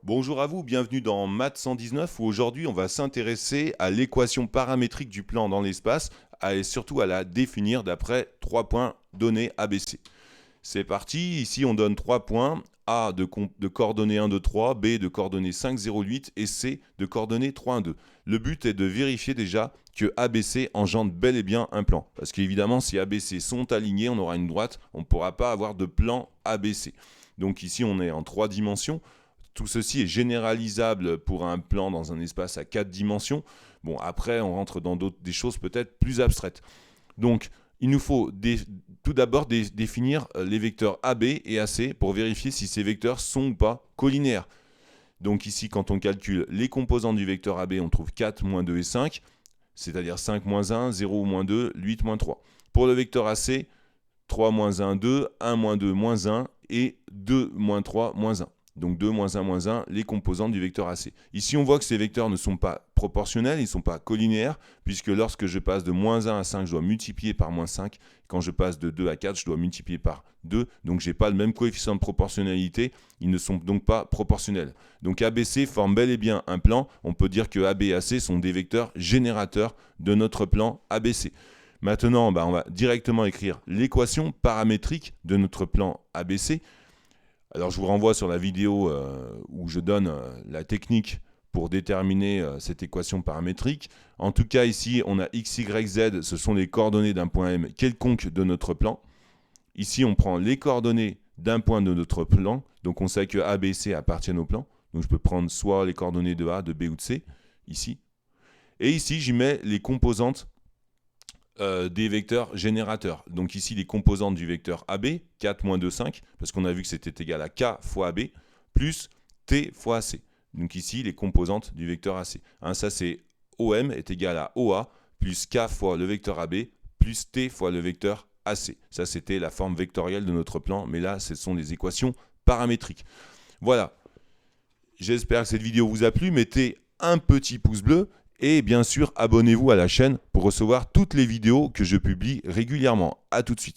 Bonjour à vous, bienvenue dans Maths 119 où aujourd'hui on va s'intéresser à l'équation paramétrique du plan dans l'espace et surtout à la définir d'après 3 points donnés ABC. C'est parti, ici on donne 3 points, A de coordonnées 1, 2, 3, B de coordonnées 5, 0, 8 et C de coordonnées 3, 1, 2. Le but est de vérifier déjà que ABC engendre bel et bien un plan. Parce qu'évidemment si ABC sont alignés, on aura une droite, on ne pourra pas avoir de plan ABC. Donc ici on est en 3 dimensions. Tout ceci est généralisable pour un plan dans un espace à 4 dimensions. Bon, après, on rentre dans des choses peut-être plus abstraites. Donc, il nous faut tout d'abord définir les vecteurs AB et AC pour vérifier si ces vecteurs sont ou pas collinéaires. Donc ici, quand on calcule les composants du vecteur AB, on trouve 4, moins 2 et 5, c'est-à-dire 5, moins 1, 0, moins 2, 8, moins 3. Pour le vecteur AC, 3, moins 1, 2, 1, moins 2, moins 1 et 2, moins 3, moins 1. Donc 2, moins 1, moins 1, les composantes du vecteur AC. Ici, on voit que ces vecteurs ne sont pas proportionnels, ils ne sont pas collinéaires, puisque lorsque je passe de moins 1 à 5, je dois multiplier par moins 5. Quand je passe de 2 à 4, je dois multiplier par 2. Donc, je n'ai pas le même coefficient de proportionnalité. Ils ne sont donc pas proportionnels. Donc, ABC forme bel et bien un plan. On peut dire que AB et AC sont des vecteurs générateurs de notre plan ABC. Maintenant, on va directement écrire l'équation paramétrique de notre plan ABC. Alors je vous renvoie sur la vidéo où je donne la technique pour déterminer cette équation paramétrique. En tout cas ici on a x, y, z, ce sont les coordonnées d'un point M quelconque de notre plan. Ici on prend les coordonnées d'un point de notre plan, donc on sait que A, B, C appartiennent au plan. Donc je peux prendre soit les coordonnées de A, de B ou de C, ici. Et ici j'y mets les composantes des vecteurs générateurs. Donc ici, les composantes du vecteur AB, 4, moins 2, 5, parce qu'on a vu que c'était égal à K fois AB, plus T fois AC. Donc ici, les composantes du vecteur AC. Hein, ça, c'est OM est égal à OA, plus K fois le vecteur AB, plus T fois le vecteur AC. Ça, c'était la forme vectorielle de notre plan, mais là, ce sont des équations paramétriques. Voilà. J'espère que cette vidéo vous a plu. Mettez un petit pouce bleu. Et bien sûr, abonnez-vous à la chaîne pour recevoir toutes les vidéos que je publie régulièrement. A tout de suite.